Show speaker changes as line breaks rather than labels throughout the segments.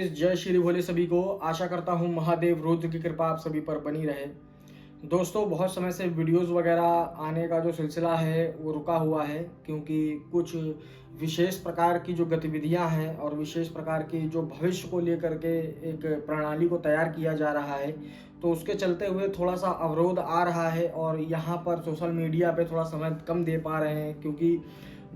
जय श्री भोले सभी को। आशा करता हूँ महादेव रुद्र की कृपा आप सभी पर बनी रहे। दोस्तों, बहुत समय से वीडियोस वगैरह आने का जो सिलसिला है वो रुका हुआ है, क्योंकि कुछ विशेष प्रकार की जो गतिविधियां हैं और विशेष प्रकार की जो भविष्य को लेकर के एक प्रणाली को तैयार किया जा रहा है, तो उसके चलते हुए थोड़ा सा अवरोध आ रहा है और यहाँ पर सोशल मीडिया पे थोड़ा समय कम दे पा रहे हैं, क्योंकि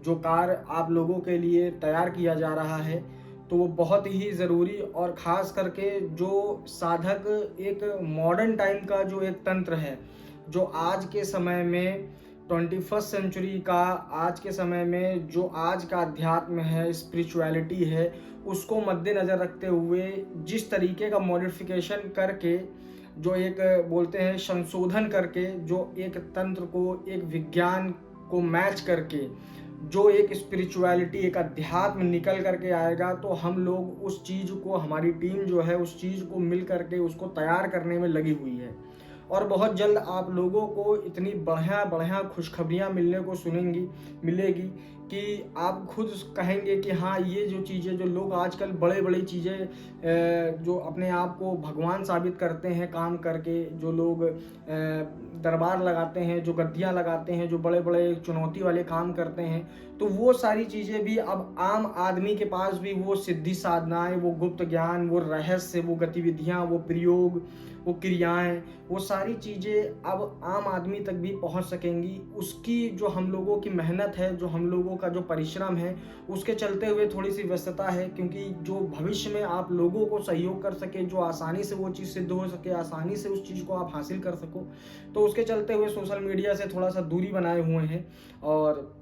जो कार्य आप लोगों के लिए तैयार किया जा रहा है तो वो बहुत ही ज़रूरी और ख़ास करके जो साधक एक मॉडर्न टाइम का जो एक तंत्र है, जो आज के समय में 21st सेंचुरी का, आज के समय में जो आज का अध्यात्म है, स्पिरिचुअलिटी है, उसको मद्देनज़र रखते हुए जिस तरीके का मॉडिफिकेशन करके, जो एक बोलते हैं संशोधन करके, जो एक तंत्र को एक विज्ञान को मैच करके जो एक स्पिरिचुअलिटी, एक अध्यात्म निकल करके आएगा, तो हम लोग उस चीज़ को, हमारी टीम जो है उस चीज़ को मिल करके उसको तैयार करने में लगी हुई है। और बहुत जल्द आप लोगों को इतनी बढ़िया बढ़िया खुशखबरियाँ मिलने को मिलेगी कि आप खुद कहेंगे कि हाँ, ये जो चीज़ें, जो लोग आजकल बड़े बड़ी चीज़ें जो अपने आप को भगवान साबित करते हैं काम करके, जो लोग दरबार लगाते हैं, जो गद्दियाँ लगाते हैं, जो बड़े बड़े चुनौती वाले काम करते हैं, तो वो सारी चीज़ें भी अब आम आदमी के पास भी वो सिद्धि साधनाएं, वो गुप्त ज्ञान, वो रहस्य, वो गतिविधियाँ, वो प्रयोग, वो क्रियाएं, वो सारी चीज़ें अब आम आदमी तक भी पहुंच सकेंगी। उसकी जो हम लोगों की मेहनत है, जो हम लोगों का जो परिश्रम है, उसके चलते हुए थोड़ी सी व्यस्तता है, क्योंकि जो भविष्य में आप लोगों को सहयोग कर सके, जो आसानी से वो चीज़ सिद्ध हो सके, आसानी से उस चीज़ को आप हासिल कर सको, तो उसके चलते हुए सोशल मीडिया से थोड़ा सा दूरी बनाए हुए हैं। और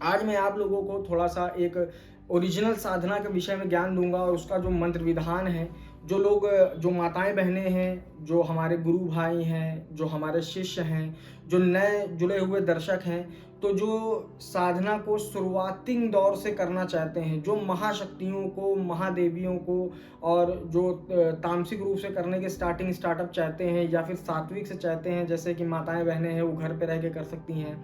आज मैं आप लोगों को थोड़ा सा एक ओरिजिनल साधना के विषय में ज्ञान दूंगा और उसका जो मंत्र विधान है, जो लोग, जो माताएं बहनें हैं, जो हमारे गुरु भाई हैं, जो हमारे शिष्य हैं, जो नए जुड़े हुए दर्शक हैं, तो जो साधना को शुरुआती दौर से करना चाहते हैं, जो महाशक्तियों को, महादेवियों को, और जो तामसिक रूप से करने के स्टार्टअप चाहते हैं, या फिर सात्विक से चाहते हैं, जैसे कि माताएं बहनें हैं वो घर पे रह के कर सकती हैं,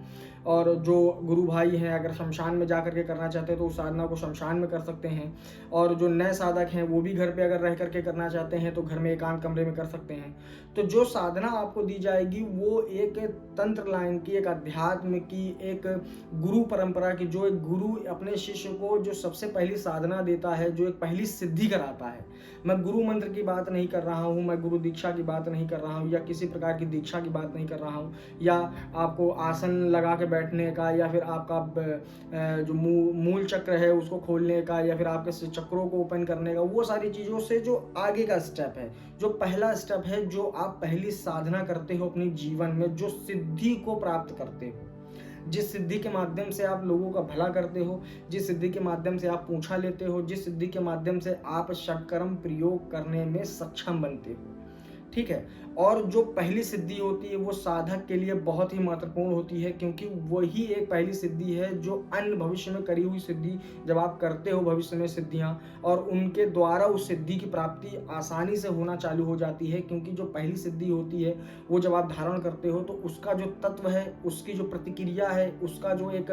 और जो गुरु भाई हैं अगर शमशान में जा करके करना चाहते हैं तो उस साधना को शमशान में कर सकते हैं, और जो नए साधक हैं वो भी घर पे अगर रह करके करना चाहते हैं तो घर में एकांत कमरे में कर सकते हैं। तो जो साधना आपको दी जाएगी वो एक तंत्र लाइन की, एक अध्यात्म की, एक गुरु परंपरा की, जो एक गुरु अपने शिष्य को जो सबसे पहली साधना देता है, जो एक पहली सिद्धि कराता है। मैं गुरु मंत्र की बात नहीं कर रहा हूँ, मैं गुरु दीक्षा की बात नहीं कर रहा हूँ, या किसी प्रकार की दीक्षा की बात नहीं कर रहा हूँ, या आपको आसन लगा के बैठने का, या फिर आपका जो मूल चक्र है उसको खोलने का, या फिर आपके चक्रों को ओपन करने का, वो सारी चीज़ों से जो आगे का स्टेप है, जो पहला स्टेप है, जो आप पहली साधना करते हो अपने जीवन में, जो सिद्धि को प्राप्त करते हो, जिस सिद्धि के माध्यम से आप लोगों का भला करते हो, जिस सिद्धि के माध्यम से आप पूछा लेते हो, जिस सिद्धि के माध्यम से आप षटकर्म प्रयोग करने में सक्षम बनते हो, ठीक है। और जो पहली सिद्धि होती है वो साधक के लिए बहुत ही महत्वपूर्ण होती है, क्योंकि वही एक पहली सिद्धि है जो अन्य भविष्य में करी हुई सिद्धि, जब आप करते हो भविष्य में सिद्धियां, और उनके द्वारा उस सिद्धि की प्राप्ति आसानी से होना चालू हो जाती है, क्योंकि जो पहली सिद्धि होती है वो जब आप धारण करते हो तो उसका जो तत्व है, उसकी जो प्रतिक्रिया है, उसका जो एक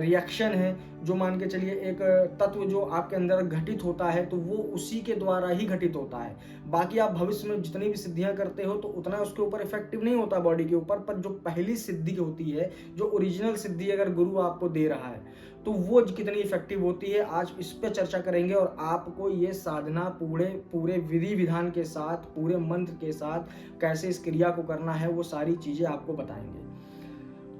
रिएक्शन है, जो मान के चलिए एक तत्व जो आपके अंदर घटित होता है, तो वो उसी के द्वारा ही घटित होता है। बाकी आप भविष्य में जितनी भी सिद्धियां करते हो तो उतना उसके ऊपर इफेक्टिव नहीं होता बॉडी के ऊपर, पर जो पहली सिद्धि होती है, जो ओरिजिनल सिद्धि अगर गुरु आपको दे रहा है तो वो कितनी इफेक्टिव होती है, आज इस पे चर्चा करेंगे। और आपको ये साधना पूरे विधि विधान के साथ, पूरे मंत्र के साथ कैसे इस क्रिया को करना है, वो सारी चीजें आपको बताएंगे।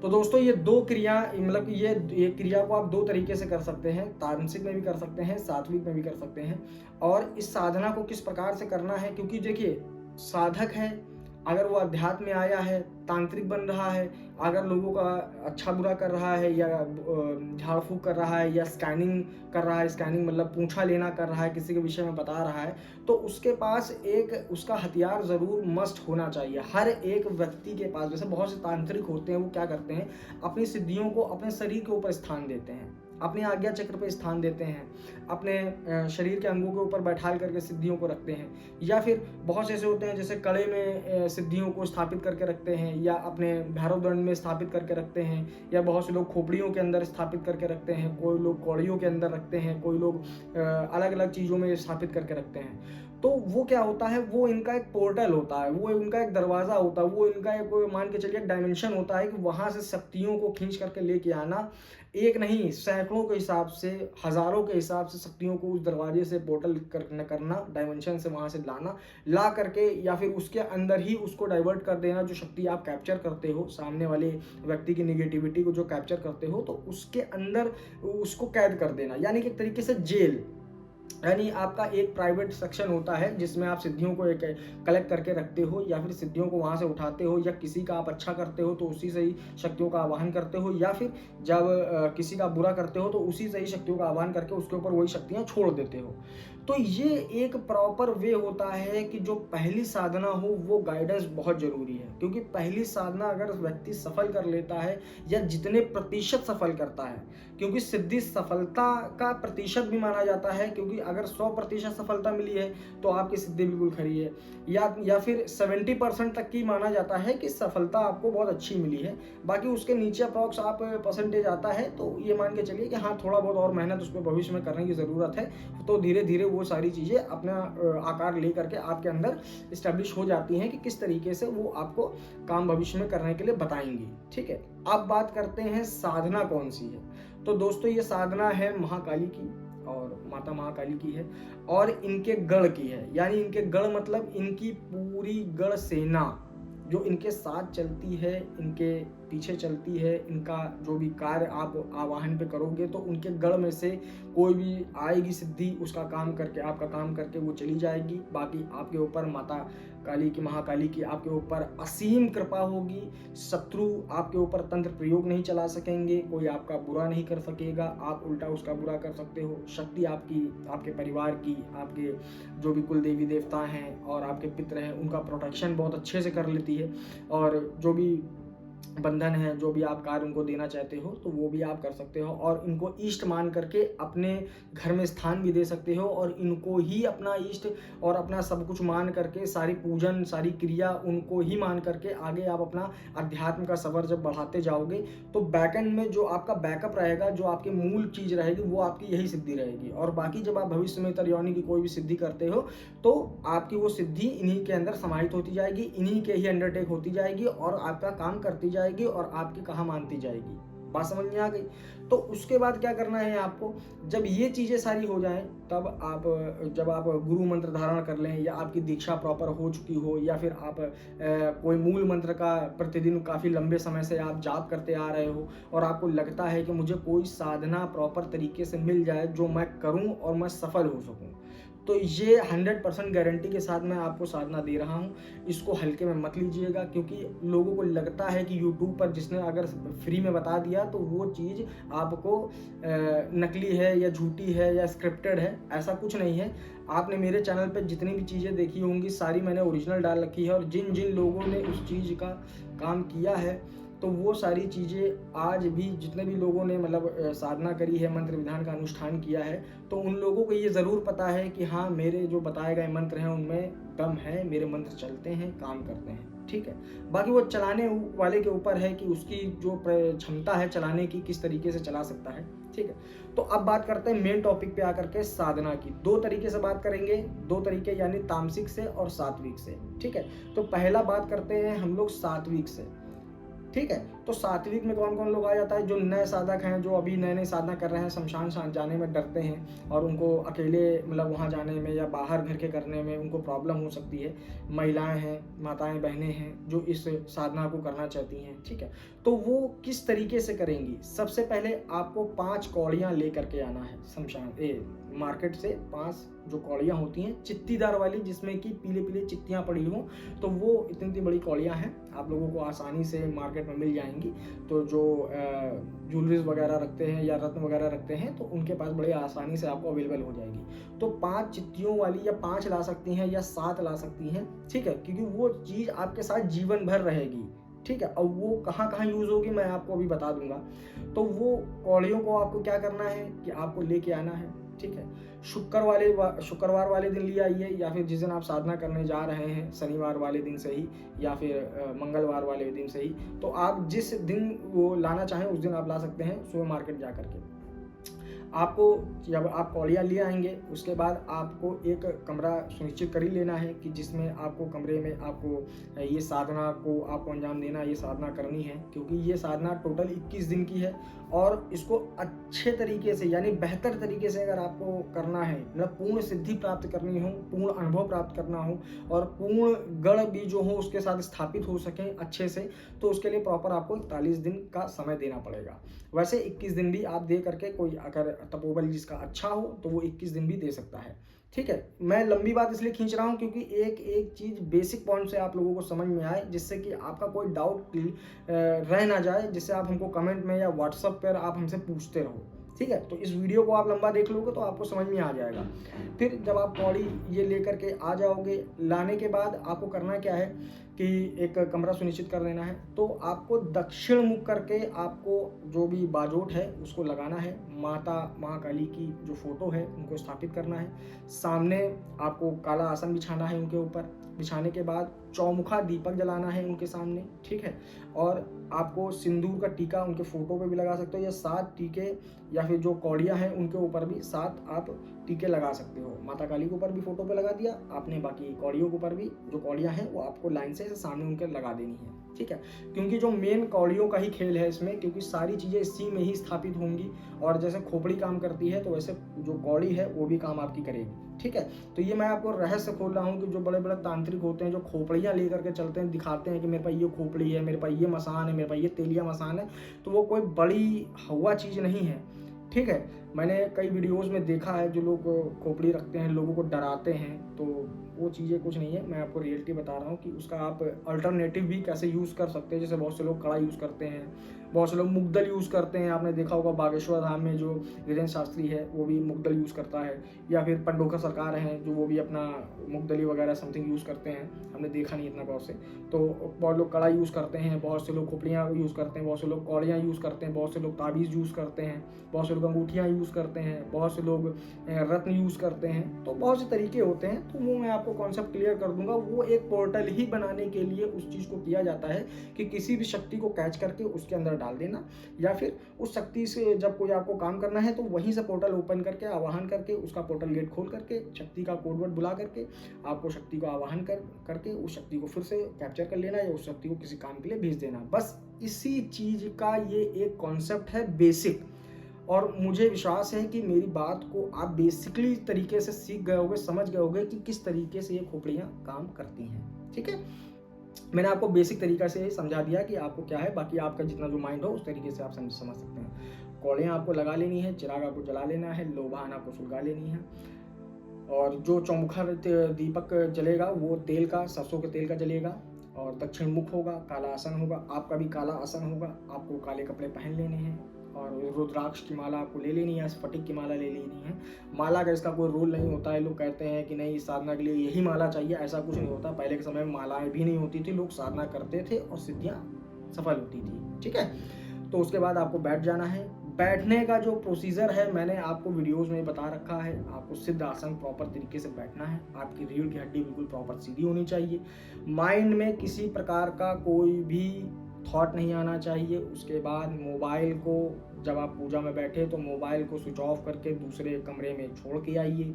तो दोस्तों, ये दो क्रिया, मतलब ये क्रिया को आप दो तरीके से कर सकते हैं, तामसिक में भी कर सकते हैं, सात्विक में भी कर सकते हैं। और इस साधना को किस प्रकार से करना है, क्योंकि देखिए, साधक है, अगर वो अध्यात्म में आया है, तांत्रिक बन रहा है, अगर लोगों का अच्छा बुरा कर रहा है, या झाड़ फूक कर रहा है, या स्कैनिंग कर रहा है, स्कैनिंग मतलब पूंछा लेना कर रहा है, किसी के विषय में बता रहा है, तो उसके पास एक उसका हथियार ज़रूर मस्ट होना चाहिए हर एक व्यक्ति के पास। जैसे बहुत से तांत्रिक होते हैं, वो क्या करते हैं, अपनी सिद्धियों को अपने शरीर के ऊपर स्थान देते हैं, अपने आज्ञा चक्र पे स्थान देते हैं, अपने शरीर के अंगों के ऊपर बैठाल करके सिद्धियों को रखते हैं, या फिर बहुत से ऐसे होते हैं जैसे कड़े में सिद्धियों को स्थापित करके रखते हैं, या अपने भैरव दंड में स्थापित करके रखते हैं, या बहुत से लोग खोपड़ियों के अंदर स्थापित करके रखते हैं, कोई लोग कौड़ियों के अंदर रखते हैं, कोई लोग अलग अलग चीज़ों में स्थापित करके रखते हैं। तो वो क्या होता है, वो इनका एक पोर्टल होता है, वो इनका एक दरवाज़ा होता है, वो इनका एक मान के चलिए एक डायमेंशन होता है कि वहाँ से शक्तियों को खींच करके लेके आना, एक नहीं सैकड़ों के हिसाब से, हज़ारों के हिसाब से शक्तियों को उस दरवाजे से पोर्टल करना, डायमेंशन से वहाँ से ला करके, या फिर उसके अंदर ही उसको डाइवर्ट कर देना। जो शक्ति आप कैप्चर करते हो, सामने वाले व्यक्ति की निगेटिविटी को जो कैप्चर करते हो, तो उसके अंदर उसको कैद कर देना, यानी कि एक तरीके से जेल। यानी आपका एक प्राइवेट सेक्शन होता है जिसमें आप सिद्धियों को एक कलेक्ट करके रखते हो, या फिर सिद्धियों को वहाँ से उठाते हो, या किसी का आप अच्छा करते हो तो उसी से ही शक्तियों का आवाहन करते हो, या फिर जब किसी का बुरा करते हो तो उसी से ही शक्तियों का आवाहन करके उसके ऊपर वही शक्तियाँ छोड़ देते हो। तो ये एक प्रॉपर वे होता है कि जो पहली साधना हो वो गाइडेंस बहुत ज़रूरी है, क्योंकि पहली साधना अगर व्यक्ति सफल कर लेता है, या जितने प्रतिशत सफल करता है, क्योंकि सिद्धि सफलता का प्रतिशत भी माना जाता है, क्योंकि अगर 100% सफलता मिली है तो आपकी सिद्धि बिल्कुल खरी है, या फिर 70% तक की माना जाता है कि सफलता आपको बहुत अच्छी मिली है। बाकी उसके नीचे अप्रॉक्स आप परसेंटेज आता है तो ये मान के चलिए कि हाँ, थोड़ा बहुत और मेहनत उस पर भविष्य में करने की ज़रूरत है, तो धीरे धीरे वो सारी चीज़ें अपना आकार ले करके आपके अंदर इस्टेब्लिश हो जाती हैं कि किस तरीके से वो आपको काम भविष्य में करने के लिए बताएंगी। ठीक है, अब बात करते हैं साधना कौन सी है। तो दोस्तों, ये साधना है महाकाली की, और माता महाकाली की है, और इनके गढ़ की है। यानी इनके गढ़ मतलब इनकी पूरी गढ़ सेना जो इनके साथ चलती है, इनके पीछे चलती है, इनका जो भी कार्य आप आवाहन पे करोगे तो उनके गढ़ में से कोई भी आएगी सिद्धि, उसका काम करके, आपका काम करके वो चली जाएगी। बाकी आपके ऊपर माता काली की, महाकाली की आपके ऊपर असीम कृपा होगी। शत्रु आपके ऊपर तंत्र प्रयोग नहीं चला सकेंगे, कोई आपका बुरा नहीं कर सकेगा, आप उल्टा उसका बुरा कर सकते हो। शक्ति आपकी, आपके परिवार की, आपके जो भी कुल देवी देवता हैं और आपके पितर हैं, उनका प्रोटेक्शन बहुत अच्छे से कर लेती है, और जो भी बंधन है, जो भी आप कार्य उनको देना चाहते हो तो वो भी आप कर सकते हो, और इनको इष्ट मान करके अपने घर में स्थान भी दे सकते हो, और इनको ही अपना इष्ट और अपना सब कुछ मान करके, सारी पूजन, सारी क्रिया उनको ही मान करके आगे आप अपना अध्यात्म का सफर जब बढ़ाते जाओगे तो बैकएंड में जो आपका बैकअप रहेगा, जो आपकी मूल चीज़ रहेगी, वो आपकी यही सिद्धि रहेगी। और बाकी जब आप भविष्य में तर्योनी की कोई भी सिद्धि करते हो तो आपकी वो सिद्धि इन्हीं के अंदर समाहित होती जाएगी, इन्हीं के ही अंडरटेक होती जाएगी, और आपका काम करती जाएगी, और आपकी कहा मानती जाएगी। बात समझ में आ गई? तो उसके बाद क्या करना है आपको, जब ये चीज़ें सारी हो जाएं, तब जब आप गुरु मंत्र धारण कर लें, या आपकी दीक्षा प्रॉपर हो चुकी हो, या फिर आप कोई मूल मंत्र का प्रतिदिन काफ़ी लंबे समय से आप जाप करते आ रहे हो, और आपको लगता है कि मुझे कोई साधना प्रॉपर तरीके से मिल जाए जो मैं करूं और मैं सफल हो सकूं, तो ये 100% गारंटी के साथ मैं आपको साधना दे रहा हूँ। इसको हल्के में मत लीजिएगा, क्योंकि लोगों को लगता है कि यूट्यूब पर जिसने अगर फ्री में बता दिया तो वो चीज़ आपको नकली है, या झूठी है, या स्क्रिप्टेड है। ऐसा कुछ नहीं है। आपने मेरे चैनल पर जितनी भी चीज़ें देखी होंगी सारी मैंने ओरिजिनल डाल रखी है, और जिन जिन लोगों ने उस चीज़ का काम किया है तो वो सारी चीज़ें आज भी, जितने भी लोगों ने मतलब साधना करी है, मंत्र विधान का अनुष्ठान किया है, तो उन लोगों को ये ज़रूर पता है कि हाँ, मेरे जो बताए गए मंत्र हैं उनमें दम है, मेरे मंत्र चलते हैं, काम करते हैं। ठीक है, बाकी वो चलाने वाले के ऊपर है कि उसकी जो क्षमता है चलाने की, किस तरीके से चला सकता है। ठीक है, तो अब बात करते हैं मेन टॉपिक पे आकर के साधना की। दो तरीके से बात करेंगे, दो तरीके, यानी तामसिक से और सात्विक से। ठीक है, तो पहला बात करते हैं हम लोग सात्विक से। ठीक है, तो सात्विक में कौन कौन लोग आ जाता है, जो नए साधक हैं, जो अभी नए नए साधना कर रहे हैं, शमशान जाने में डरते हैं, और उनको अकेले मतलब वहाँ जाने में या बाहर घर के करने में उनको प्रॉब्लम हो सकती है। महिलाएं हैं, माताएं, बहनें हैं जो इस साधना को करना चाहती हैं। ठीक है, तो वो किस तरीके से करेंगी? सबसे पहले आपको 5 कौड़ियाँ ले करके आना है मार्केट से। 5 जो कौड़ियाँ होती हैं चित्तीदार वाली, जिसमें कि पीले पीले चित्तियाँ पड़ी हों, तो वो इतनी बड़ी कौड़ियाँ हैं, आप लोगों को आसानी से मार्केट में मिल जाएंगी। तो जो ज्वेलरीज वगैरह रखते हैं या रत्न वगैरह रखते हैं तो उनके पास बड़े आसानी से आपको अवेलेबल हो जाएगी। तो 5 चित्तियों वाली, या 5 ला सकती हैं या 7 ला सकती हैं। ठीक है, क्योंकि वो चीज़ आपके साथ जीवन भर रहेगी। ठीक है। अब वो कहाँ कहाँ यूज़ होगी मैं आपको अभी बता दूंगा। तो वो कौड़ियों को आपको क्या करना है कि आपको लेके आना है, ठीक है। शुक्रवार वाले दिन ले आइए, या फिर जिस दिन आप साधना करने जा रहे हैं शनिवार वाले दिन से ही, या फिर मंगलवार वाले दिन से ही। तो आप जिस दिन वो लाना चाहें उस दिन आप ला सकते हैं सुबह मार्केट जा करके। आपको जब आप कौड़ियाँ ले आएंगे उसके बाद आपको एक कमरा सुनिश्चित कर ही लेना है कि जिसमें आपको कमरे में आपको ये साधना को आपको अंजाम देना, ये साधना करनी है, क्योंकि ये साधना टोटल 21 दिन की है। और इसको अच्छे तरीके से यानी बेहतर तरीके से अगर आपको करना है, मतलब पूर्ण सिद्धि प्राप्त करनी हो, पूर्ण अनुभव प्राप्त करना हो और पूर्ण गण भी जो हो उसके साथ स्थापित हो सकें अच्छे से, तो उसके लिए प्रॉपर आपको 41 दिन का समय देना पड़ेगा। वैसे 21 दिन भी आप दे करके, कोई अगर तपोबल जिसका अच्छा हो तो वो 21 दिन भी दे सकता है, ठीक है। मैं लंबी बात इसलिए खींच रहा हूँ क्योंकि एक एक चीज़ बेसिक पॉइंट से आप लोगों को समझ में आए, जिससे कि आपका कोई डाउट रह ना जाए, जिससे आप हमको कमेंट में या व्हाट्सएप पर आप हमसे पूछते रहो, ठीक है। तो इस वीडियो को आप लंबा देख लोगे तो आपको समझ में आ जाएगा। फिर जब आप कौड़ी ये लेकर के आ जाओगे, लाने के बाद आपको करना क्या है कि एक कमरा सुनिश्चित कर लेना है। तो आपको दक्षिण मुख करके आपको जो भी बाजोट है उसको लगाना है। माता महाकाली की जो फोटो है उनको स्थापित करना है। सामने आपको काला आसन बिछाना है उनके ऊपर। बिछाने के बाद चौमुखा दीपक जलाना है उनके सामने, ठीक है। और आपको सिंदूर का टीका उनके फोटो पे भी लगा सकते हो, या 7 टीके या फिर जो कौड़ियाँ हैं उनके ऊपर भी 7 आप टीके लगा सकते हो। माता काली के ऊपर भी फोटो पे लगा दिया आपने, बाकी कौड़ियों के ऊपर भी जो कौड़ियाँ हैं वो आपको लाइन से सामने उनके लगा देनी है, ठीक है। क्योंकि जो मेन कौड़ियों का ही खेल है इसमें, क्योंकि सारी चीज़ें इसी में ही स्थापित होंगी। और जैसे खोपड़ी काम करती है तो वैसे जो कौड़ी है वो भी काम आपकी करेगी, ठीक है। तो ये मैं आपको रहस्य खोल रहा हूँ कि जो बड़े बड़े तांत्रिक होते हैं जो खोपड़ियाँ लेकर के चलते हैं, दिखाते हैं कि मेरे पास ये खोपड़ी है, मेरे पास ये मसान है, मेरे पास ये तेलिया मसान है, तो वो कोई बड़ी हवा चीज़ नहीं है, ठीक है। मैंने कई वीडियोस में देखा है जो लोग खोपड़ी रखते हैं, लोगों को डराते हैं, तो वो चीज़ें कुछ नहीं है। मैं आपको रियलिटी बता रहा हूँ कि उसका आप अल्टरनेटिव भी कैसे यूज़ कर सकते हैं। जैसे बहुत से लोग कड़ा यूज़ करते हैं, बहुत से लोग मुगदल यूज़ करते हैं। आपने देखा होगा बागेश्वर धाम में जो वीरेंद्र शास्त्री है वो भी मुगदल यूज़ करता है, या फिर पंडोकर सरकार हैं जो वो भी अपना मुगदली वगैरह समथिंग यूज़ करते हैं। हमने देखा नहीं इतना गौर से। तो बहुत लोग कड़ा यूज़ करते हैं, बहुत से लोग खोपड़ियाँ यूज़ करते हैं, बहुत से लोग कौड़ियाँ यूज़ करते हैं, बहुत से लोग ताबीज़ यूज़ करते हैं, बहुत से लोग अंगूठियाँ यूज़ करते हैं, बहुत से लोग रत्न यूज़ करते हैं। तो बहुत से तरीके होते हैं, तो वो मैं आपको कॉन्सेप्ट क्लियर कर दूंगा। वो एक पोर्टल ही बनाने के लिए उस चीज़ को किया जाता है कि किसी भी शक्ति को कैच करके उसके अंदर डाल देना, या फिर उस शक्ति से जब कोई आपको काम करना है तो वहीं से पोर्टल ओपन करके आवाहन करके उसका पोर्टल गेट खोल करके शक्ति का कोड वर्ड बुला करके आपको शक्ति को आवाहन करके उस शक्ति को फिर से कैप्चर कर लेना, या उस शक्ति को किसी काम के लिए भेज देना। बस इसी चीज़ का ये एक कॉन्सेप्ट है बेसिक। और मुझे विश्वास है कि मेरी बात को आप बेसिकली तरीके से सीख गए होगे, समझ गए होगे कि किस तरीके से ये खोपड़ियाँ काम करती हैं, ठीक है। मैंने आपको बेसिक तरीका से समझा दिया कि आपको क्या है, बाकी आपका जितना जो माइंड हो उस तरीके से आप समझ सकते हैं। कौड़ियाँ आपको लगा लेनी है, चिराग आपको जला लेना है, लोबान आपको सुलगा लेनी है, और जो चौमुखा दीपक जलेगा वो तेल का, सरसों के तेल का जलेगा, और दक्षिण मुख होगा, काला आसन होगा, आपका भी काला आसन होगा। आपको काले कपड़े पहन लेने हैं और रुद्राक्ष की माला आपको ले लेनी है, स्फटिक की माला ले लेनी है। माला का इसका कोई रोल नहीं होता है। लोग कहते हैं कि नहीं साधना के लिए यही माला चाहिए, ऐसा कुछ नहीं होता। पहले के समय में मालाएं भी नहीं होती थी, लोग साधना करते थे और सिद्धियाँ सफल होती थी, ठीक है। तो उसके बाद आपको बैठ जाना है। बैठने का जो प्रोसीजर है मैंने आपको वीडियोस में बता रखा है। आपको सिद्ध आसन प्रॉपर तरीके से बैठना है। आपकी रीढ़ की हड्डी बिल्कुल प्रॉपर सीधी होनी चाहिए। माइंड में किसी प्रकार का कोई भी थॉट नहीं आना चाहिए। उसके बाद मोबाइल को, जब आप पूजा में बैठे तो मोबाइल को स्विच ऑफ करके दूसरे कमरे में छोड़ के आइए।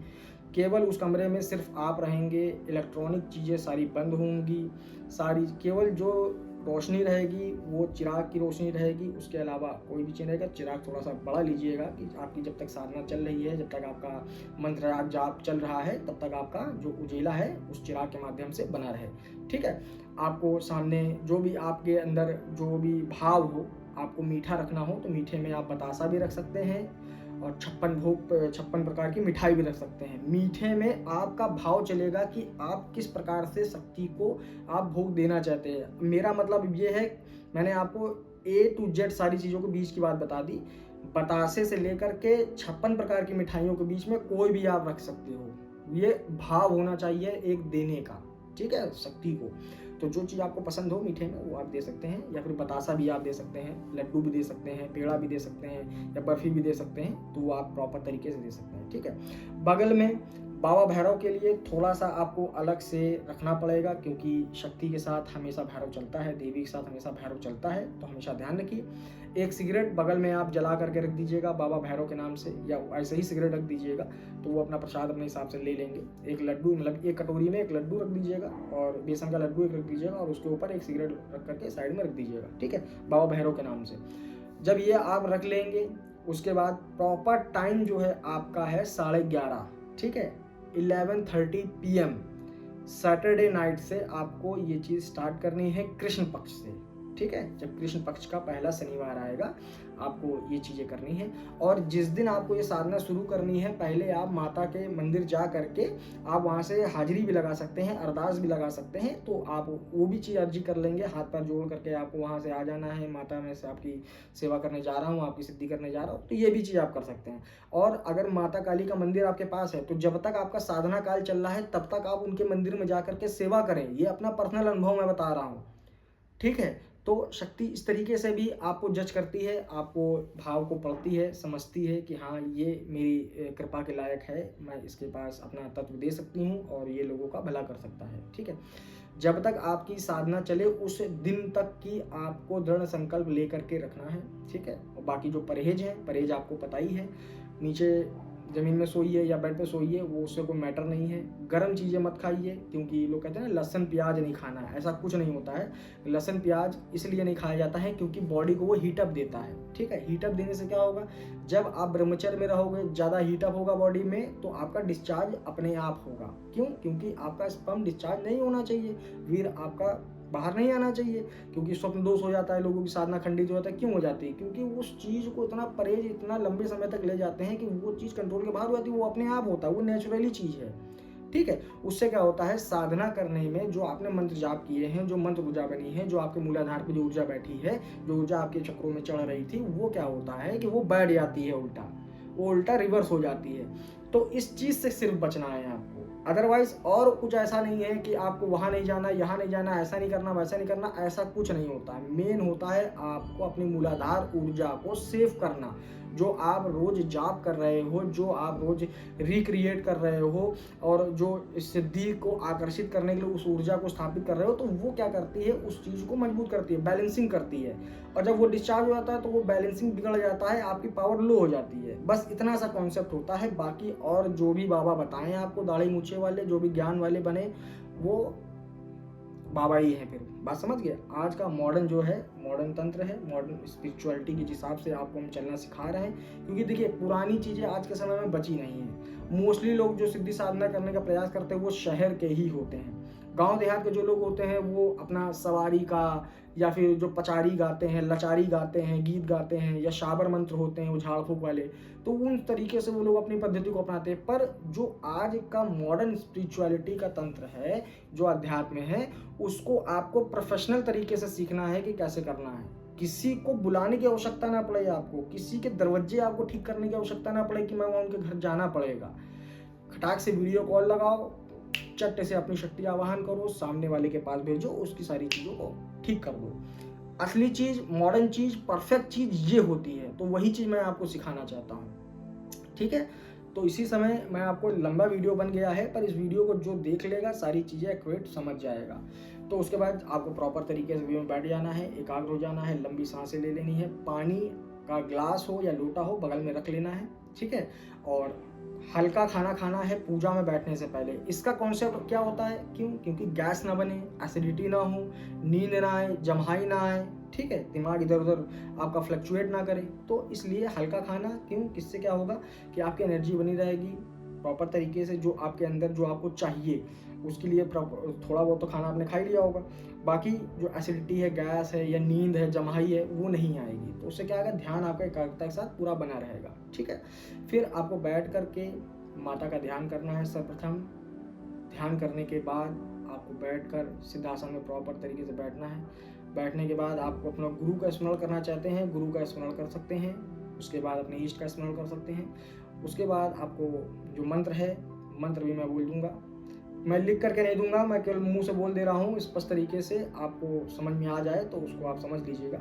केवल उस कमरे में सिर्फ आप रहेंगे। इलेक्ट्रॉनिक चीज़ें सारी बंद होंगी, सारी केवल जो रोशनी रहेगी वो चिराग की रोशनी रहेगी। उसके अलावा कोई भी चीज़ रहेगा। चिराग थोड़ा सा बड़ा लीजिएगा कि आपकी जब तक साधना चल रही है, जब तक आपका मंत्र जाप चल रहा है, तब तक आपका जो उजेला है उस चिराग के माध्यम से बना रहे, ठीक है। आपको सामने जो भी आपके अंदर जो भी भाव हो, आपको मीठा रखना हो तो मीठे में आप बतासा भी रख सकते हैं, और 56 प्रकार की मिठाई भी रख सकते हैं। मीठे में आपका भाव चलेगा कि आप किस प्रकार से शक्ति को आप भोग देना चाहते हैं। मेरा मतलब ये है, मैंने आपको A to Z सारी चीज़ों के बीच की बात बता दी। बतासे से लेकर के 56 प्रकार की मिठाइयों के बीच में कोई भी आप रख सकते हो। ये भाव होना चाहिए एक देने का, ठीक है, शक्ति को। तो जो चीज़ आपको पसंद हो मीठे में वो आप दे सकते हैं, या फिर बतासा भी आप दे सकते हैं, लड्डू भी दे सकते हैं, पेड़ा भी दे सकते हैं, या बर्फ़ी भी दे सकते हैं, तो वो आप प्रॉपर तरीके से दे सकते हैं। ठीक है, बगल में बाबा भैरव के लिए थोड़ा सा आपको अलग से रखना पड़ेगा, क्योंकि शक्ति के साथ हमेशा भैरव चलता है, देवी के साथ हमेशा भैरव चलता है, तो हमेशा ध्यान रखिए। एक सिगरेट बगल में आप जला करके रख दीजिएगा बाबा भैरव के नाम से, या ऐसे ही सिगरेट रख दीजिएगा, तो वो अपना प्रसाद अपने हिसाब से ले लेंगे। एक लड्डू, मतलब एक कटोरी में एक लड्डू रख दीजिएगा, और बेसन का लड्डू एक रख दीजिएगा, और उसके ऊपर एक सिगरेट रख करके साइड में रख दीजिएगा। ठीक है, बाबा भैरव के नाम से जब ये आप रख लेंगे, उसके बाद प्रॉपर टाइम जो है आपका है 11:30। ठीक है, 11:30 PM सैटरडे नाइट से आपको ये चीज़ स्टार्ट करनी है कृष्ण पक्ष से। ठीक है, जब कृष्ण पक्ष का पहला शनिवार आएगा आपको ये चीज़ें करनी है। और जिस दिन आपको ये साधना शुरू करनी है, पहले आप माता के मंदिर जा करके आप वहाँ से हाजिरी भी लगा सकते हैं, अरदास भी लगा सकते हैं, तो आप वो भी चीज़ अर्जी कर लेंगे। हाथ पैर जोड़ करके आपको वहाँ से आ जाना है, माता मैं से आपकी सेवा करने जा रहा हूँ, आपकी सिद्धि करने जा रहा हूँ, तो ये भी चीज़ आप कर सकते हैं। और अगर माता काली का मंदिर आपके पास है, तो जब तक आपका साधना काल चल रहा है तब तक आप उनके मंदिर में जा करके सेवा करें। ये अपना पर्सनल अनुभव मैं बता रहा हूँ। ठीक है, तो शक्ति इस तरीके से भी आपको जज करती है, आपको भाव को पढ़ती है, समझती है कि हाँ ये मेरी कृपा के लायक है, मैं इसके पास अपना तत्व दे सकती हूँ और ये लोगों का भला कर सकता है। ठीक है, जब तक आपकी साधना चले उस दिन तक की आपको दृढ़ संकल्प लेकर के रखना है। ठीक है, और बाकी जो परहेज है, परहेज आपको पता ही है, नीचे ज़मीन में सोइए या बेड पे सोइए, वो उससे कोई मैटर नहीं है। गर्म चीज़ें मत खाइए, क्योंकि लोग कहते हैं ना लहसुन प्याज नहीं खाना है, ऐसा कुछ नहीं होता है। लहसुन प्याज इसलिए नहीं खाया जाता है क्योंकि बॉडी को वो हीटअप देता है। ठीक है, हीटअप देने से क्या होगा, जब आप ब्रह्मचर्य में रहोगे ज़्यादा हीटअप होगा बॉडी में, तो आपका डिस्चार्ज अपने आप होगा। क्यों? क्योंकि आपका स्पर्म डिस्चार्ज नहीं होना चाहिए, वीर आपका बाहर नहीं आना चाहिए, क्योंकि स्वप्न दोष हो जाता है, लोगों की साधना खंडित हो जाता है। क्यों हो जाती है? क्योंकि उस चीज़ को इतना परहेज इतना लंबे समय तक ले जाते हैं कि वो चीज़ कंट्रोल के बाहर हो जाती है। वो अपने आप होता है, वो नेचुरली चीज़ है। ठीक है, उससे क्या होता है, साधना करने में जो आपने मंत्र जाप किए हैं, जो मंत्र ऊर्जा बनी है, जो आपके मूलाधार पे जो ऊर्जा बैठी है, जो ऊर्जा आपके चक्रों में चढ़ रही थी, वो क्या होता है कि वो बैठ जाती है उल्टा, वो उल्टा रिवर्स हो जाती है। तो इस चीज़ से सिर्फ बचना है आपको, अदरवाइज और कुछ ऐसा नहीं है कि आपको वहाँ नहीं जाना, यहाँ नहीं जाना, ऐसा नहीं करना, वैसा नहीं करना, ऐसा कुछ नहीं होता है। मेन होता है आपको अपनी मूलाधार ऊर्जा को सेव करना। जो आप रोज जाप कर रहे हो, जो आप रोज रिक्रिएट कर रहे हो, और जो इस सिद्धि को आकर्षित करने के लिए उस ऊर्जा को स्थापित कर रहे हो, तो वो क्या करती है, उस चीज़ को मजबूत करती है, बैलेंसिंग करती है। और जब वो डिस्चार्ज हो जाता है तो वो बैलेंसिंग बिगड़ जाता है, आपकी पावर लो हो जाती है। बस इतना सा कॉन्सेप्ट होता है। बाकी और जो भी बाबा बताएं आपको, दाढ़ी मूछे वाले जो भी ज्ञान वाले बने, वो बाबा ही है। फिर बात समझ गए। आज का मॉडर्न जो है, मॉडर्न तंत्र है, मॉडर्न स्पिरिचुअलिटी के हिसाब से आपको हम चलना सिखा रहे हैं। क्योंकि देखिए पुरानी चीज़ें आज के समय में बची नहीं है। मोस्टली लोग जो सिद्धि साधना करने का प्रयास करते हैं वो शहर के ही होते हैं। गांव देहात के जो लोग होते हैं वो अपना सवारी का, या फिर जो पचारी गाते हैं, लचारी गाते हैं, गीत गाते हैं, या शाबर मंत्र होते हैं वो झाड़ फूक वाले, तो उन तरीके से वो लोग अपनी पद्धति को अपनाते हैं। पर जो आज का मॉडर्न स्पिरिचुअलिटी का तंत्र है, जो अध्यात्म है, उसको आपको प्रोफेशनल तरीके से सीखना है कि कैसे करना है। किसी को बुलाने की आवश्यकता ना पड़े, आपको किसी के दरवाजे आपको ठीक करने की आवश्यकता ना पड़े कि मैं वहाँ उनके घर जाना पड़ेगा। खटाक से वीडियो कॉल लगाओ, चट्टे से अपनी शक्ति आवाहन करो, सामने वाले के पास भेजो, उसकी सारी चीज़ों को ठीक कर दो। असली चीज़, मॉडर्न चीज़, परफेक्ट चीज़ ये होती है। तो वही चीज़ मैं आपको सिखाना चाहता हूँ। ठीक है, तो इसी समय मैं आपको, लंबा वीडियो बन गया है, पर इस वीडियो को जो देख लेगा सारी चीज़ें एक्यूरेट समझ जाएगा। तो उसके बाद आपको प्रॉपर तरीके से वे में बैठ जाना है, एकाग्र हो जाना है, लंबी सांसें ले लेनी है, पानी का ग्लास हो या लोटा हो बगल में रख लेना है। ठीक है, और हल्का खाना खाना है पूजा में बैठने से पहले। इसका कॉन्सेप्ट क्या होता है, क्यों? क्योंकि गैस ना बने, एसिडिटी ना हो, नींद ना आए, जम्हाई ना आए। ठीक है, दिमाग इधर उधर आपका फ्लक्चुएट ना करे, तो इसलिए हल्का खाना। क्यों? किससे क्या होगा कि आपकी एनर्जी बनी रहेगी प्रॉपर तरीके से, जो आपके अंदर जो आपको चाहिए उसके लिए थोड़ा बहुत तो खाना आपने खा ही लिया होगा। बाकी जो एसिडिटी है, गैस है, या नींद है, जम्हाई है, वो नहीं आएगी। तो उससे क्या होगा, ध्यान आपका एकाग्रता के साथ पूरा बना रहेगा। ठीक है, फिर आपको बैठ करके माता का ध्यान करना है सर्वप्रथम। ध्यान करने के बाद आपको बैठकर सिद्धासन में प्रॉपर तरीके से बैठना है। बैठने के बाद आपको अपना गुरु का स्मरण करना चाहते हैं, गुरु का स्मरण कर सकते हैं। उसके बाद अपने इष्ट का स्मरण कर सकते हैं। उसके बाद आपको जो मंत्र है, मंत्र भी मैं बोल दूंगा, मैं लिख करके नहीं दूंगा, मैं केवल मुंह से बोल दे रहा हूँ स्पष्ट तरीके से, आपको समझ में आ जाए तो उसको आप समझ लीजिएगा।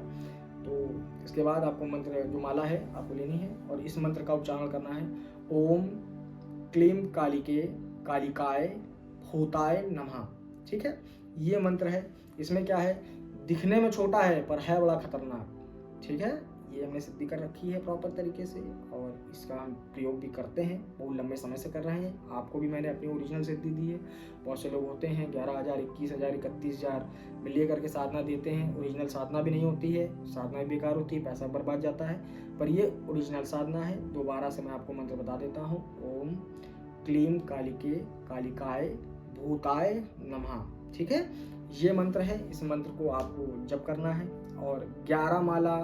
तो इसके बाद आपको मंत्र जो माला है आपको लेनी है और इस मंत्र का उच्चारण करना है। ओम क्लीम कालिके कालिकाय भूताय नमः। ठीक है, ये मंत्र है। इसमें क्या है, दिखने में छोटा है पर है बड़ा खतरनाक। ठीक है, ये हमने सिद्धि कर रखी है प्रॉपर तरीके से और इसका हम प्रयोग भी करते हैं, बहुत लंबे समय से कर रहे हैं। आपको भी मैंने अपनी ओरिजिनल सिद्धि दी है। बहुत से लोग होते हैं 11,000 21,000 31,000 मिलिए करके साधना देते हैं, ओरिजिनल साधना भी नहीं होती है, साधना भी बेकार होती है, पैसा बर्बाद जाता है। पर ये ओरिजिनल साधना है। दोबारा से मैं आपको मंत्र बता देता हूँ। ओम क्लीम कालिके कालिकाय भूताय नमः। ठीक है, ये मंत्र है। इस मंत्र को आपको जप करना है और 11 माला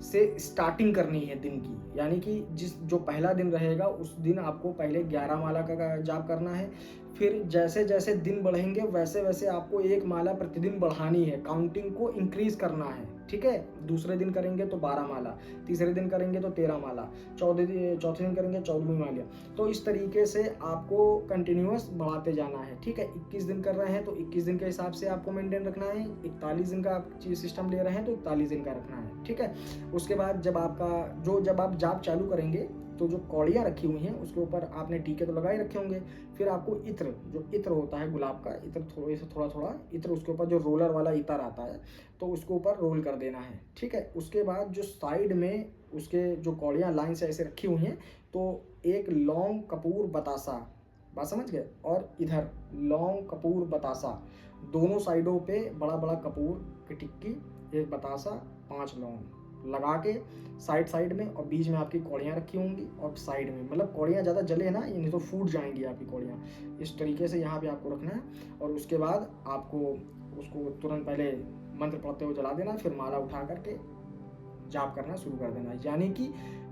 से स्टार्टिंग करनी है दिन की, यानी कि जो पहला दिन रहेगा उस दिन आपको पहले 11 माला का जाप करना है। फिर जैसे जैसे दिन बढ़ेंगे वैसे वैसे आपको एक माला प्रतिदिन बढ़ानी है, काउंटिंग को इंक्रीज करना है। ठीक है, दूसरे दिन करेंगे तो 12 माला, तीसरे दिन करेंगे तो 13 माला, चौथे दिन करेंगे 14वीं माला। तो इस तरीके से आपको कंटिन्यूअस बढ़ाते जाना है। ठीक है, 21 दिन कर रहे हैं तो 21 दिन के हिसाब से आपको मेंटेन रखना है। 41 दिन का आप सिस्टम ले रहे हैं तो 41 दिन का रखना है। ठीक है, उसके बाद जब आप जाप चालू करेंगे तो जो कौड़ियाँ रखी हुई हैं उसके ऊपर आपने टीके तो लगा ही रखे होंगे। फिर आपको इत्र होता है गुलाब का इत्र, थोड़ा इत्र उसके ऊपर जो रोलर वाला इत्र आता है तो उसके ऊपर रोल कर देना है। ठीक है, उसके बाद जो साइड में उसके जो कौड़ियाँ लाइन से ऐसे रखी हुई हैं तो एक लौंग कपूर बतासा, बात समझ गए, और इधर लौंग कपूर बतासा, दोनों साइडों पे बड़ा बड़ा कपूर की टिक्की, एक बतासा, 5 लौंग लगा के साइड में, और बीच में आपकी कौड़ियाँ रखी होंगी और साइड में, मतलब कौड़ियाँ ज़्यादा जले ना, नहीं तो फूट जाएंगी आपकी कौड़ियाँ। इस तरीके से यहाँ पे आपको रखना है और उसके बाद आपको उसको तुरंत पहले मंत्र पढ़ते हुए जला देना, फिर माला उठा करके जाप करना शुरू कर देना। यानी कि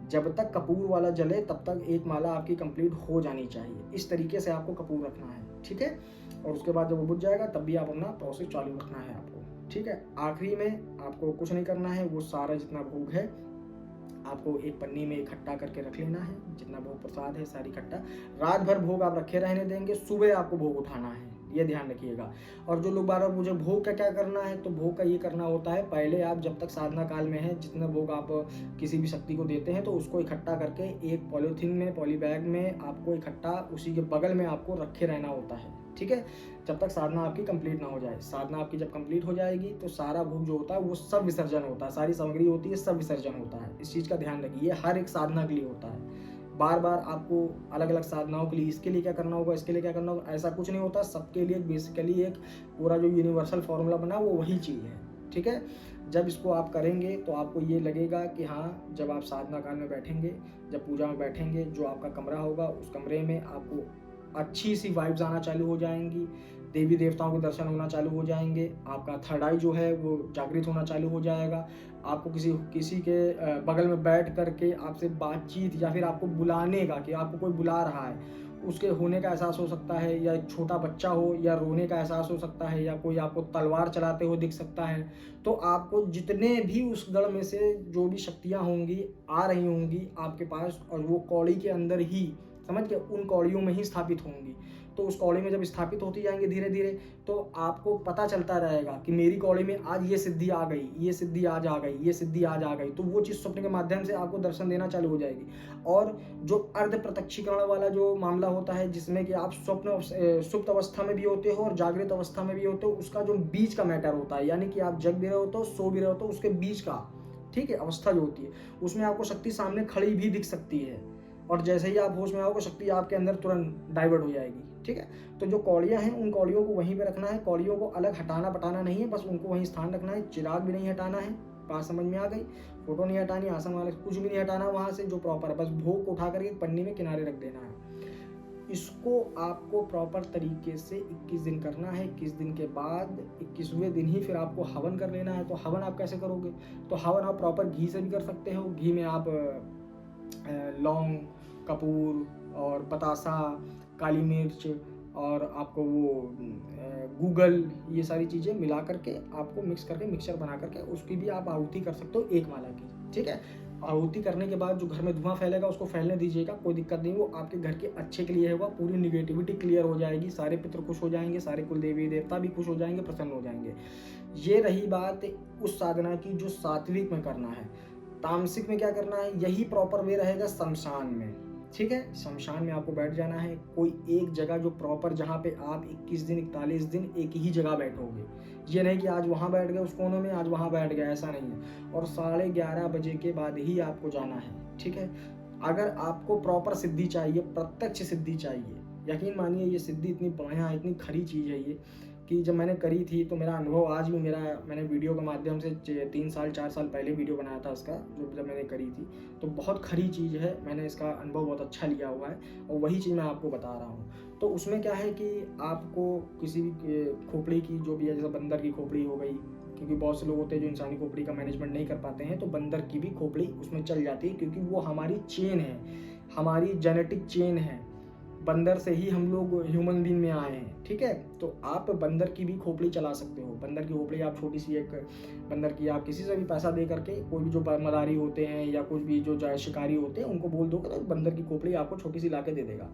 जब तक कपूर वाला जले तब तक एक माला आपकी कंप्लीट हो जानी चाहिए। इस तरीके से आपको कपूर रखना है। ठीक है, और उसके बाद जब वो बुझ जाएगा तब भी आप अपना प्रोसेस चालू रखना है आपको। ठीक है, आखिरी में आपको कुछ नहीं करना है, वो सारा जितना भोग है आपको एक पन्नी में इकट्ठा करके रख लेना है। जितना भोग प्रसाद है सारी इकट्ठा, रात भर भोग आप रखे रहने देंगे, सुबह आपको भोग उठाना है, ये ध्यान रखिएगा। और जो लोग बार बार मुझे भोग का क्या करना है, तो भोग का ये करना होता है, पहले आप जब तक साधना काल में है जितना भोग आप किसी भी शक्ति को देते हैं तो उसको इकट्ठा करके एक पॉलीथीन में, पॉली बैग में आपको इकट्ठा उसी के बगल में आपको रखे रहना होता है। ठीक है, जब तक साधना आपकी कंप्लीट ना हो जाए। साधना आपकी जब कंप्लीट हो जाएगी तो सारा भोग जो होता है वो सब विसर्जन होता है, सारी सामग्री होती है सब विसर्जन होता है। इस चीज़ का ध्यान रखिए, हर एक साधना के लिए होता है। बार बार आपको अलग अलग साधनाओं के लिए इसके लिए क्या करना होगा, इसके लिए क्या करना होगा, ऐसा कुछ नहीं होता। सबके लिए बेसिकली एक पूरा जो यूनिवर्सल फॉर्मूला बना वो वही चीज़ है। ठीक है, जब इसको आप करेंगे तो आपको ये लगेगा कि हाँ, जब आप साधना काल में बैठेंगे, जब पूजा में बैठेंगे, जो आपका कमरा होगा उस कमरे में आपको अच्छी सी वाइब्स आना चालू हो जाएंगी, देवी देवताओं के दर्शन होना चालू हो जाएंगे, आपका थर्ड आई जो है वो जागृत होना चालू हो जाएगा। आपको किसी के बगल में बैठ करके आपसे बातचीत या फिर आपको बुलाने का, कि आपको कोई बुला रहा है, उसके होने का एहसास हो सकता है, या एक छोटा बच्चा हो, या रोने का एहसास हो सकता है, या कोई आपको तलवार चलाते हुए दिख सकता है। तो आपको जितने भी उस गढ़ में से जो भी शक्तियाँ होंगी आ रही होंगी आपके पास, और वो कौड़ी के अंदर ही, समझ के, उन कौड़ियों में ही स्थापित होंगी। तो उस कौड़ी में जब स्थापित होती जाएंगे धीरे धीरे तो आपको पता चलता रहेगा कि मेरी कौड़ी में आज ये सिद्धि आ गई, ये सिद्धि आज आ गई, ये सिद्धि आज आ गई। तो वो चीज़ स्वप्न के माध्यम से आपको दर्शन देना चालू हो जाएगी। और जो अर्ध प्रत्यक्षीकरण वाला जो मामला होता है, जिसमें कि आप सुप्त अवस्था में भी होते हो और जागृत अवस्था में भी होते हो, उसका जो बीच का मैटर होता है, यानी कि आप जग भी रहे होते हो, सो भी रहे होते हो, उसके बीच का, ठीक है, अवस्था जो होती है, उसमें आपको शक्ति सामने खड़ी भी दिख सकती है। और जैसे ही आप होश में आओगे शक्ति आपके अंदर तुरंत डाइवर्ट हो जाएगी। ठीक है, तो जो कौड़ियाँ हैं उन कौड़ियों को वहीं पे रखना है, कौड़ियों को अलग हटाना पटाना नहीं है, बस उनको वहीं स्थान रखना है। चिराग भी नहीं हटाना है, बात समझ में आ गई। फोटो नहीं हटानी, आसन वाले कुछ भी नहीं हटाना वहाँ से, जो प्रॉपर है, बस भोग को उठा करके पन्नी में किनारे रख देना है। इसको आपको प्रॉपर तरीके से 21 दिन करना है। 21 दिन के बाद 21वें दिन ही फिर आपको हवन कर लेना है। तो हवन आप कैसे करोगे, तो हवन आप प्रॉपर घी से भी कर सकते हो। घी में आप लौंग, कपूर और बतासा, काली मिर्च और आपको वो गूगल, ये सारी चीज़ें मिला करके आपको मिक्स करके मिक्सचर बना करके उसकी भी आप आहुति कर सकते हो एक माला की। ठीक है, आहुति करने के बाद जो घर में धुआं फैलेगा उसको फैलने दीजिएगा, कोई दिक्कत नहीं, वो आपके घर के अच्छे के लिए होगा, पूरी निगेटिविटी क्लियर हो जाएगी, सारे पितृ खुश हो जाएंगे, सारे कुल देवी देवता भी खुश हो जाएंगे, प्रसन्न हो जाएंगे। ये रही बात उस साधना की जो सात्विक में करना है। तामसिक में क्या करना है, यही प्रॉपर वे रहेगा शमशान में, ठीक है। शमशान में आपको बैठ जाना है, कोई एक जगह जो प्रॉपर, जहाँ पे आप 21 दिन 41 दिन एक ही जगह बैठोगे। ये नहीं कि आज वहाँ बैठ गए उस कोने में, आज वहाँ बैठ गए, ऐसा नहीं है। और 11:30 बजे के बाद ही आपको जाना है, ठीक है। अगर आपको प्रॉपर सिद्धि चाहिए, प्रत्यक्ष सिद्धि चाहिए, यकीन मानिए ये सिद्धि इतनी बढ़िया, इतनी खरी चीज़ है ये, कि जब मैंने करी थी तो मेरा अनुभव आज भी मैंने वीडियो के माध्यम से 3 साल 4 साल पहले वीडियो बनाया था इसका, जो जब मैंने करी थी, तो बहुत खरी चीज़ है, मैंने इसका अनुभव बहुत अच्छा लिया हुआ है और वही चीज़ मैं आपको बता रहा हूँ। तो उसमें क्या है कि आपको किसी भी खोपड़ी की जो भी है, जैसे बंदर की खोपड़ी हो गई, क्योंकि बहुत से लोग होते हैं जो इंसानी खोपड़ी का मैनेजमेंट नहीं कर पाते हैं, तो बंदर की भी खोपड़ी उसमें चल जाती है, क्योंकि वो हमारी चेन है, हमारी जेनेटिक चेन है। बंदर से ही हम लोग ह्यूमन बीइंग में आए हैं, ठीक है। तो आप बंदर की भी खोपड़ी चला सकते हो। बंदर की खोपड़ी आप छोटी सी एक बंदर की, आप किसी से भी पैसा दे करके, कोई भी जो मदारी होते हैं या कुछ भी जो शिकारी होते हैं, उनको बोल दोगे तो बंदर की खोपड़ी आपको छोटी सी ला के दे देगा।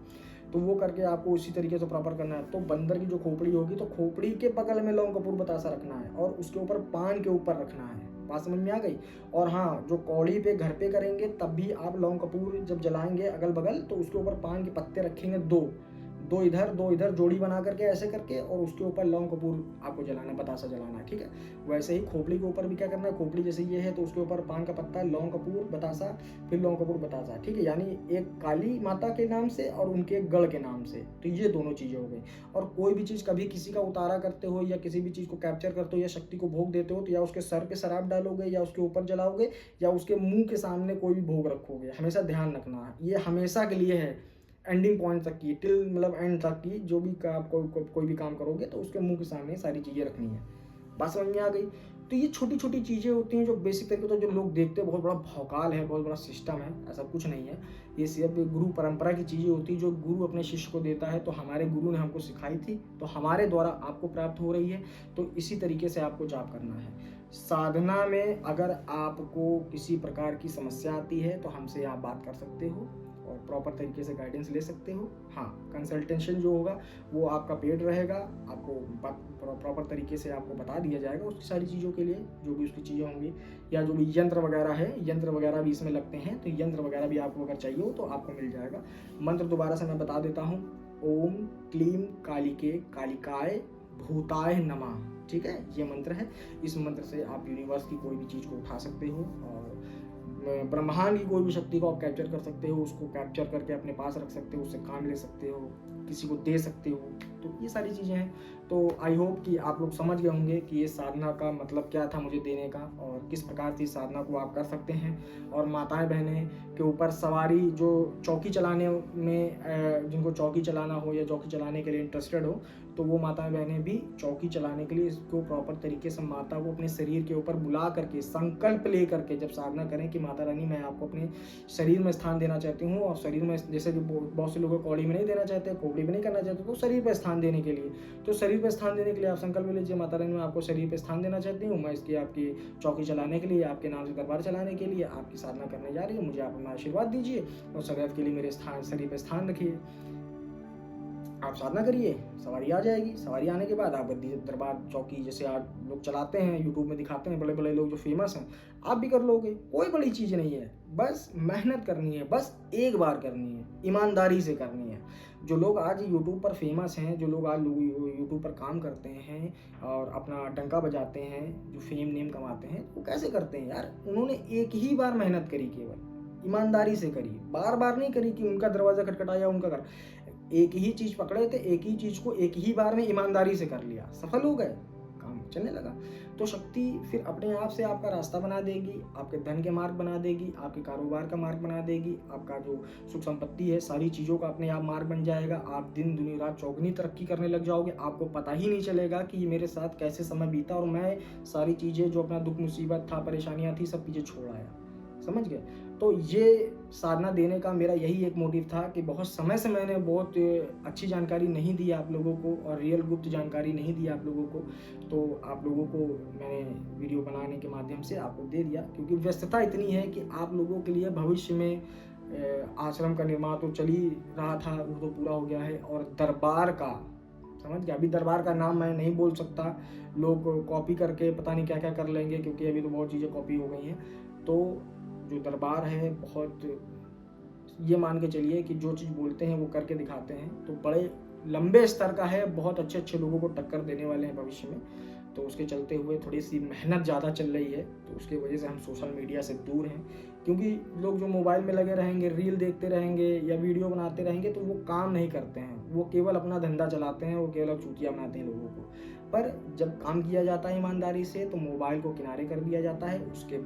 तो वो करके आपको उसी तरीके से प्रॉपर करना है। तो बंदर की जो खोपड़ी होगी, तो खोपड़ी के बगल में लौंग कपूर बतासा रखना है और उसके ऊपर पान के ऊपर रखना है। बात समझ में आ गई। और हाँ, जो कौड़ी पे घर पे करेंगे तब भी आप लौंग कपूर जब जलाएंगे अगल बगल, तो उसके ऊपर पान के पत्ते रखेंगे, दो इधर जोड़ी बना करके ऐसे करके, और उसके ऊपर लौंग कपूर आपको जलाना, बतासा जलाना है, ठीक है। वैसे ही खोपड़ी के ऊपर भी क्या करना है, खोपड़ी जैसे ये है तो उसके ऊपर पान का पत्ता, लौंग कपूर बतासा, फिर लौंग कपूर बतासा, ठीक है। यानी एक काली माता के नाम से और उनके गढ़ के नाम से, तो ये दोनों चीज़ें हो गई। और कोई भी चीज़ कभी किसी का उतारा करते हो या किसी भी चीज़ को कैप्चर करते हो या शक्ति को भोग देते हो, तो या उसके सर पे शराब डालोगे या उसके ऊपर जलाओगे या उसके मुंह के सामने कोई भी भोग रखोगे। हमेशा ध्यान रखना है, ये हमेशा के लिए है, एंडिंग पॉइंट तक की, टिल मतलब एंड तक की, जो भी कोई भी काम करोगे तो उसके मुंह के सामने सारी चीज़ें रखनी है। बात समझ में आ गई। तो ये छोटी छोटी चीज़ें होती हैं जो बेसिक तरीके से जो लोग देखते हैं बहुत बड़ा भौकाल है, बहुत बड़ा सिस्टम है, ऐसा कुछ नहीं है। ये सिर्फ गुरु परंपरा की चीज़ें होती है जो गुरु अपने शिष्य को देता है। तो हमारे गुरु ने हमको सिखाई थी, तो हमारे द्वारा आपको प्राप्त हो रही है। तो इसी तरीके से आपको जाप करना है। साधना में अगर आपको किसी प्रकार की समस्या आती है तो हमसे आप बात कर सकते हो और प्रॉपर तरीके से गाइडेंस ले सकते हो। हाँ, कंसल्टेशन जो होगा वो आपका पेड रहेगा, आपको प्रॉपर तरीके से आपको बता दिया जाएगा उसकी सारी चीज़ों के लिए, जो भी उसकी चीज़ें होंगी, या जो भी यंत्र वगैरह है, यंत्र वगैरह भी इसमें लगते हैं, तो यंत्र वगैरह भी आपको अगर चाहिए हो तो आपको मिल जाएगा। मंत्र दोबारा से मैं बता देता हूँ, ओम क्लीम कालिके कालिकाय भूताय नमः, ठीक है, ये मंत्र है। इस मंत्र से आप यूनिवर्स की कोई भी चीज़ को उठा सकते हो और ब्रह्मांड की कोई भी शक्ति को आप कैप्चर कर सकते हो, उसको कैप्चर करके अपने पास रख सकते हो, उससे काम ले सकते हो, किसी को दे सकते हो। तो ये सारी चीज़ें हैं। तो आई होप कि आप लोग समझ गए होंगे कि ये साधना का मतलब क्या था मुझे देने का और किस प्रकार से साधना को आप कर सकते हैं। और माताएं बहनें के ऊपर सवारी, जो चौकी चलाने में जिनको चौकी चलाना हो या चौकी चलाने के लिए इंटरेस्टेड हो, तो वो माताएं बहनें भी चौकी चलाने के लिए इसको प्रॉपर तरीके से माता को अपने शरीर के ऊपर बुला करके संकल्प ले करके जब साधना करें कि माता रानी मैं आपको अपने शरीर में स्थान देना चाहती हूँ। और शरीर में जैसे जो बहुत से लोग कौड़ी में नहीं देना चाहते, खोपड़ी में नहीं करना चाहते, तो शरीर पर स्थान देने के लिए, तो शरीर पर स्थान देने के लिए आप संकल्प लीजिए, माता रानी मैं आपको शरीर पर स्थान देना चाहती हूँ, मैं इसकी आपकी चौकी चलाने के लिए, आपके नाम से दरबार चलाने के लिए आपकी साधना करने जा रही हूँ, मुझे आप अपना आशीर्वाद दीजिए और सदैव के लिए मेरे शरीर पर स्थान रखिए। आप साधना करिए, सवारी आ जाएगी। सवारी आने के बाद आप गद्दी दरबार चौकी जैसे आप लोग चलाते हैं, यूट्यूब में दिखाते हैं बड़े बड़े लोग जो फेमस हैं, आप भी कर लोगे। कोई बड़ी चीज़ नहीं है, बस मेहनत करनी है, बस एक बार करनी है, ईमानदारी से करनी है। जो लोग आज यूट्यूब पर फेमस हैं, जो लोग आज यूट्यूब पर काम करते हैं और अपना डंका बजाते हैं, जो फेम नेम कमाते हैं, वो कैसे करते हैं यार? उन्होंने एक ही बार मेहनत करी, केवल ईमानदारी से करी, बार बार नहीं करी कि उनका दरवाज़ा खटखटाया उनका घर। एक ही चीज़ पकड़े थे, एक ही चीज़ को एक ही बार में ईमानदारी से कर लिया, सफल हो गए, काम चलने लगा। तो शक्ति फिर अपने आप से आपका रास्ता बना देगी, आपके धन के मार्ग बना देगी, आपके कारोबार का मार्ग बना देगी, आपका जो सुख संपत्ति है सारी चीज़ों का अपने आप मार्ग बन जाएगा। आप दिन दुनी रात चौगुनी तरक्की करने लग जाओगे, आपको पता ही नहीं चलेगा कि ये मेरे साथ कैसे समय बीता और मैं सारी चीज़ें जो अपना दुख मुसीबत था, परेशानियाँ थी, सब चीज़ें छोड़ आया। समझ गए। तो ये साधना देने का मेरा यही एक मोटिव था कि बहुत समय से मैंने बहुत अच्छी जानकारी नहीं दी आप लोगों को और रियल गुप्त जानकारी नहीं दी आप लोगों को, तो आप लोगों को मैंने वीडियो बनाने के माध्यम से आपको दे दिया, क्योंकि व्यस्तता इतनी है कि आप लोगों के लिए भविष्य में आश्रम का निर्माण तो चल ही रहा था, वो तो पूरा हो गया है, और दरबार का, समझ गया, अभी दरबार का नाम मैं नहीं बोल सकता, लोग कॉपी करके पता नहीं क्या क्या कर लेंगे, क्योंकि अभी तो बहुत चीज़ें कॉपी हो गई हैं। तो जो दरबार है, बहुत ये मान के चलिए कि जो चीज़ बोलते हैं वो करके दिखाते हैं, तो बड़े लंबे स्तर का है, बहुत अच्छे अच्छे लोगों को टक्कर देने वाले हैं भविष्य में। तो उसके चलते हुए थोड़ी सी मेहनत ज़्यादा चल रही है, तो उसके वजह से हम सोशल मीडिया से दूर हैं, क्योंकि लोग जो मोबाइल में लगे रहेंगे, रील देखते रहेंगे या वीडियो बनाते रहेंगे, तो वो काम नहीं करते हैं, वो केवल अपना धंधा चलाते हैं, वो केवल चूतिया बनाते हैं लोगों को। पर जब काम किया जाता है ईमानदारी से, तो मोबाइल को किनारे कर दिया जाता है, उसके